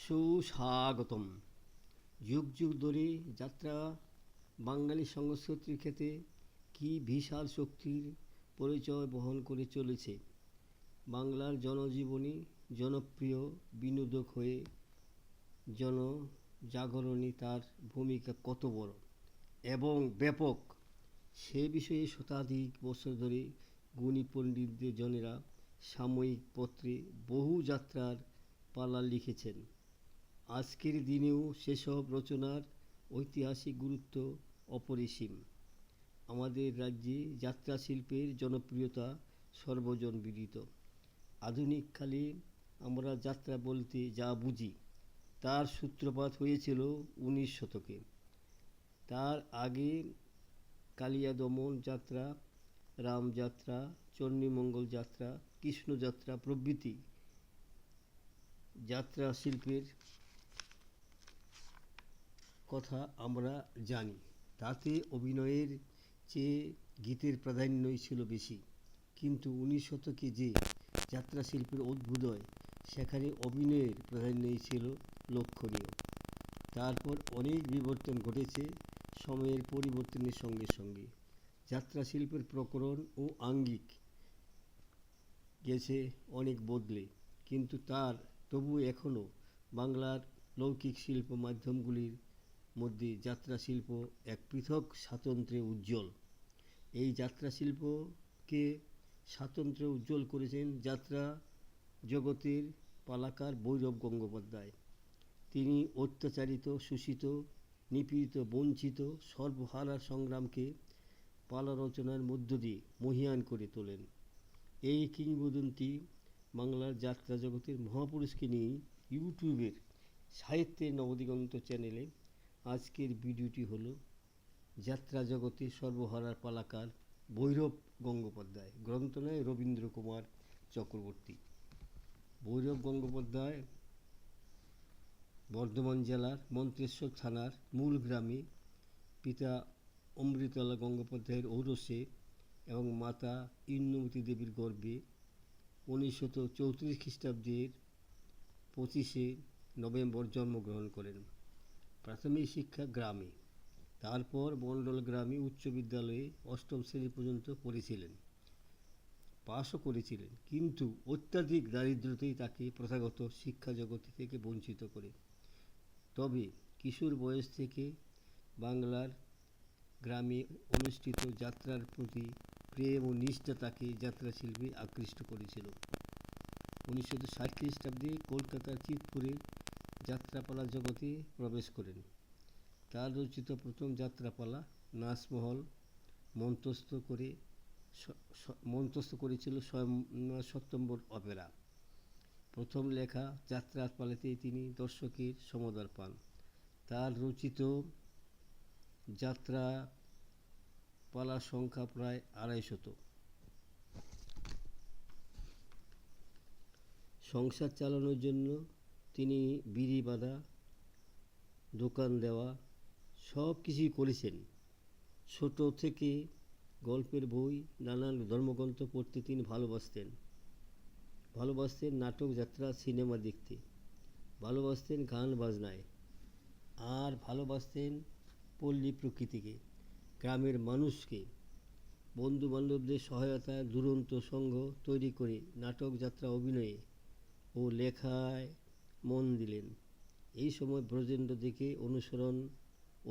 সুস্বাগতম। যুগ যুগ ধরে যাত্রা বাঙালি সংস্কৃতির ক্ষেত্রে কী বিশাল শক্তির পরিচয় বহন করে চলেছে। বাংলার জনজীবনী জনপ্রিয় বিনোদক হয়ে জনজাগরণে তার ভূমিকা কত বড় এবং ব্যাপক, সে বিষয়ে শতাধিক বছর ধরে গুণী পণ্ডিতদের জনেরা সাময়িক পত্রে বহু যাত্রার পালা লিখেছেন। আজকের দিনেও সেসব রচনার ঐতিহাসিক গুরুত্ব অপরিসীম। আমাদের রাজ্যে যাত্রা শিল্পের জনপ্রিয়তা সর্বজনবিদিত। আধুনিককালে আমরা যাত্রা বলতে যা বুঝি তার সূত্রপাত হয়েছিল 19 শতকে। তার আগে কালিয়াদমন যাত্রা, রামযাত্রা, চণ্ডীমঙ্গল যাত্রা, কৃষ্ণযাত্রা প্রভৃতি যাত্রা শিল্পের কথা আমরা জানি। তাতে অভিনয়ের চেয়ে গীতের প্রাধান্যই ছিল বেশি। কিন্তু 19 শতকে যে যাত্রা শিল্পের উদ্ভুদয়, সেখানে অভিনয়ের প্রাধান্যই ছিল লক্ষণীয়। তারপর অনেক বিবর্তন ঘটেছে সময়ের পরিবর্তনের সঙ্গে সঙ্গে। যাত্রা শিল্পের প্রকরণ ও আঙ্গিক গেছে অনেক বদলে, কিন্তু তবু এখনও বাংলার লৌকিক শিল্প মাধ্যমগুলির মধ্যে যাত্রা শিল্প এক পৃথক স্বাতন্ত্র্যে উজ্জ্বল। এই যাত্রা শিল্পকে স্বাতন্ত্র্যে উজ্জ্বল করেছেন যাত্রা জগতের পালাকার ভৈরব গঙ্গোপাধ্যায়। তিনি অত্যাচারিত, শোষিত, নিপীড়িত, বঞ্চিত সর্বহারার সংগ্রামকে পালা রচনার মধ্য দিয়ে মহীয়ান করে তোলেন। এই কিংবদন্তি বাংলার যাত্রা জগতের মহাপুরুষকে নিয়ে ইউটিউবের সাহিত্যের নবদিগন্ত চ্যানেলে আজকের ভিডিওটি হলো যাত্রা জগতে সর্বহারার পালাকার ভৈরব গঙ্গোপাধ্যায়। গ্রন্থনায় রবীন্দ্র কুমার চক্রবর্তী। ভৈরব গঙ্গোপাধ্যায় বর্ধমান জেলার মন্তেশ্বর থানার মূল গ্রামে পিতা অমৃতলা গঙ্গোপাধ্যায়ের ঔরসে এবং মাতা ইন্দ্রমতী দেবীর গর্ভে 1934 খ্রিস্টাব্দের 25শে নভেম্বর জন্মগ্রহণ করেন। প্রাথমিক শিক্ষা গ্রামে, তারপর মণ্ডল গ্রামে উচ্চ বিদ্যালয়ে 8ম শ্রেণী পর্যন্ত পড়েছিলেন, পাশও করেছিলেন। কিন্তু অত্যাধিক দারিদ্রতাই তাকে প্রথাগত শিক্ষা জগৎ থেকে বঞ্চিত করে। তবে কিশোর বয়স থেকে বাংলার গ্রামে অনুষ্ঠিত যাত্রার প্রতি প্রেম ও নিষ্ঠা তাকে যাত্রা শিল্পে আকৃষ্ট করেছিল। 1960 খ্রিস্টাব্দে কলকাতার চিৎপুরের যাত্রাপালা জগতে প্রবেশ করেন। তার রচিত প্রথম যাত্রাপালা নাচমহল মঞ্চস্থ করেছিল সত্যম্বর অপেরা। প্রথম লেখা যাত্রার পালাতেই তিনি দর্শকের সমদর পান। তার রচিত যাত্রা পালার সংখ্যা প্রায় 250। সংসার চালানোর জন্য তিনি বিড়ি বাঁধা, দোকান দেওয়া সব কিছুই করেছেন। ছোট থেকে গল্পের বই, নানান ধর্মগ্রন্থ পড়তে তিনি ভালোবাসতেন নাটক, যাত্রা, সিনেমা দেখতে, ভালোবাসতেন গান বাজনায়, আর ভালোবাসতেন পল্লী প্রকৃতিকে, গ্রামের মানুষকে। বন্ধু বান্ধবদের সহায়তায় দুরন্ত সংঘ তৈরি করে নাটক, যাত্রা, অভিনয়ে ও লেখায় মন দিলেন। এই সময় ব্রজেন্দ্র দেখে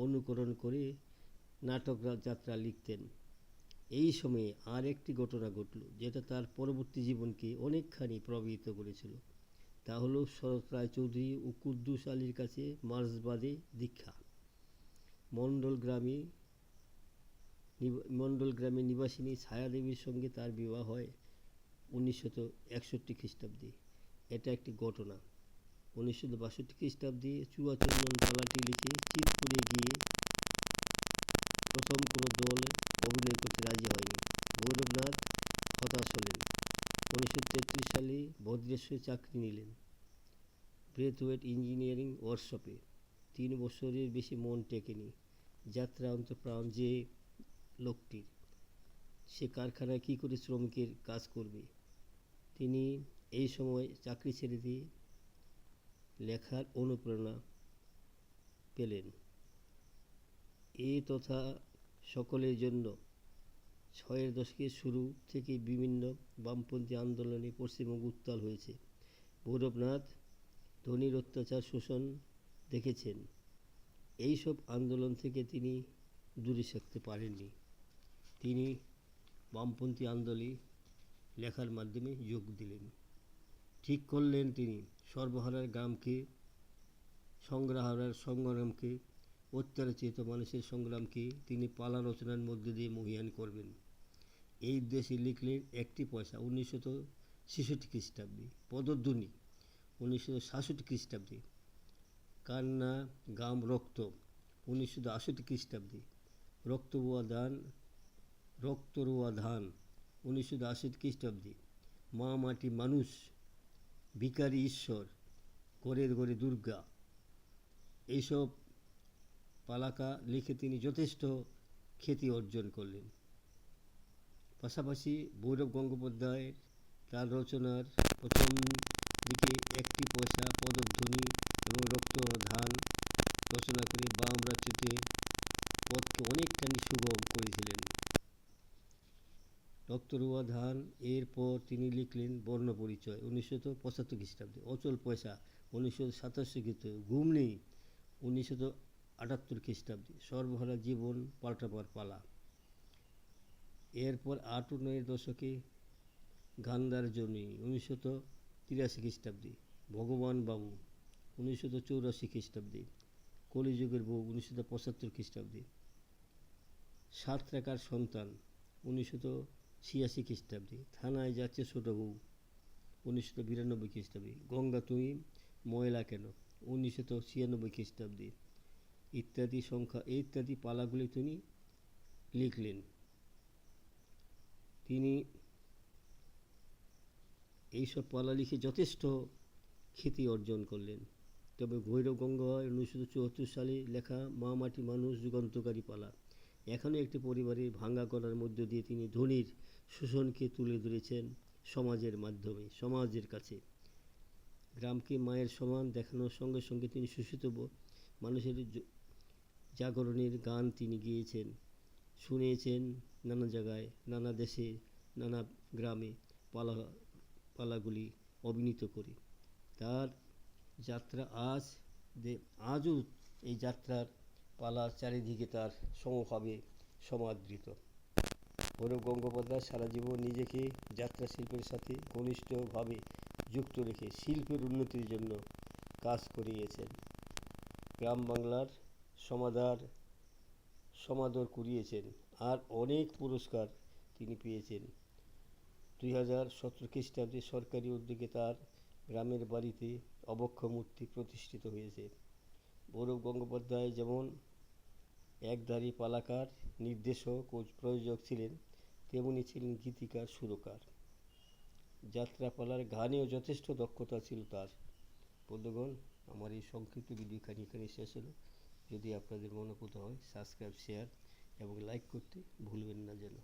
অনুকরণ করে নাটক, যাত্রা লিখতেন। এই সময়ে আর একটি ঘটনা ঘটল যেটা তার পরবর্তী জীবনকে অনেকখানি প্রভাবিত করেছিল। তা হলো শরৎ রায়চৌধুরী ও কুদ্দুস আলীর কাছে মার্ক্সবাদে দীক্ষা। মণ্ডল গ্রামের নিবাসিনী ছায়াদেবীর সঙ্গে তার বিবাহ হয় 1961 খ্রিস্টাব্দে। এটা একটি ঘটনা। 1962 খ্রিস্টাব্দে চুয়াচন্দন পালাটি লিখে চিৎপুরে গিয়ে প্রথম কোনো দল অভিনয় করতে রাজি হয়নি। ভৈরবনাথ হতাশ হলেন। 1933 সালে ভদ্রেশ্বরে চাকরি নিলেন ব্রেথওয়েট ইঞ্জিনিয়ারিং ওয়ার্কশপে। 3 বছরের বেশি মন টেকেনি। যাত্রা অন্তঃপ্রাণ যে লোকটির, সে কারখানায় কী করে শ্রমিকের কাজ করবে। তিনি এই সময় চাকরি ছেড়ে দিয়ে লেখার অনুপ্রেরণা পেলেন। এ তথা সকলের জন্য ৬০ দশকের শুরু থেকে বিভিন্ন বামপন্থী আন্দোলনে পশ্চিমবঙ্গ উত্তাল হয়েছে। ভৈরবনাথ ধনীর অত্যাচার শোষণ দেখেছেন। এইসব আন্দোলন থেকে তিনি দূরে থাকতে পারেননি। তিনি বামপন্থী আন্দোলনে লেখার মাধ্যমে যোগ দিলেন। ঠিক করলেন তিনি সর্বহারার গ্রামকে, সংগ্রামকে, অত্যাচারিত মানুষের সংগ্রামকে তিনি পালা রচনার মধ্যে দিয়ে মহীয়ান করবেন। এই উদ্দেশ্যে লিখলেন একটি পয়সা 1966 খ্রিস্টাব্দে, পদধ্বনি 1967 খ্রিস্টাব্দে, কান্না গাম রক্ত 1962 খ্রিস্টাব্দে, রক্তরোয়া ধান 1962 খ্রিস্টাব্দে, মা মাটি মানুষ, ভিখারি ঈশ্বর, ঘরের ঘরে দুর্গা, এইসব পালাকা লিখে তিনি যথেষ্ট খ্যাতি অর্জন করলেন। পাশাপাশি ভৈরব গঙ্গোপাধ্যায়ের তার রচনার প্রথম দিকে একটি পয়সা, পদধ্বনি এবং রক্তধান রচনা করে বাম রাজত্বের পথকে অনেকখানি সুগম করেছিলেন। রক্তরোয়া ধান এর পর তিনি লিখলেন বর্ণপরিচয় 1975 খ্রিস্টাব্দে, অচল পয়সা 1987 খ্রিস্টাব্দে, ঘুম নেই 1978 খ্রিস্টাব্দে, সর্বহারা জীবন পাল্টাবার পালা। এরপর 8 ও 9 দশকে গান্ধার জনি 1983 খ্রিস্টাব্দে, ভগবান বাবু 1984 খ্রিস্টাব্দে, কলিযুগের বউ 1975 খ্রিস্টাব্দে, সাত টাকার সন্তান 1986 খ্রিস্টাব্দে, থানায় যাচ্ছে ছোট বউ 1992 খ্রিস্টাব্দে, গঙ্গা তুমি ময়লা কেন 1996 খ্রিস্টাব্দে ইত্যাদি পালাগুলি তিনি লিখলেন। তিনি এইসব পালা লিখে যথেষ্ট খ্যাতি অর্জন করলেন। তবে ভৈরব গঙ্গোপাধ্যায় 1974 সালে লেখা মা মাটি মানুষ যুগান্তকারী পালা এখনও একটি পরিবারের ভাঙা গড়ার মধ্য দিয়ে তিনি ধনীর শোষণকে তুলে ধরেছেন সমাজের মাধ্যমে, সমাজের কাছে। গ্রামকে মায়ের সমান দেখানোর সঙ্গে সঙ্গে তিনি শোষিত মানুষের জাগরণের গান তিনি গেয়েছেন, শুনিয়েছেন নানা জায়গায়, নানা দেশে, নানা গ্রামে পালাগুলি অভিনীত করে। তার যাত্রা আজও এই যাত্রার পালা চারিদিকে তার সমভাবে সমাদৃত। ভৈরব গঙ্গোপাধ্যায় সারা জীবন নিজেকে যাত্রা শিল্পের সাথে ঘনিষ্ঠভাবে যুক্ত রেখে শিল্পের উন্নতির জন্য কাজ করে গেছেন। গ্রাম বাংলার সমাদর কুড়িয়েছেন আর অনেক পুরস্কার তিনি পেয়েছেন। 2017 খ্রিস্টাব্দে সরকারি উদ্যোগে তার গ্রামের বাড়িতে অবক্ষ মূর্তি প্রতিষ্ঠিত হয়েছে। ভৈরব গঙ্গোপাধ্যায় যেমন একধারী পালাকার, নির্দেশক ও প্রযোজক ছিলেন, তেমনি ছিলেন গীতিকার, সুরকার। যাত্রাপালার গানেও যথেষ্ট দক্ষতা ছিল তার। বন্ধুগণ, আমার এই সংক্ষিপ্ত ভিডিওখানি এখানে শেষ হলো। যদি আপনাদের মনোপুত হয় সাবস্ক্রাইব, শেয়ার এবং লাইক করতে ভুলবেন না যেন।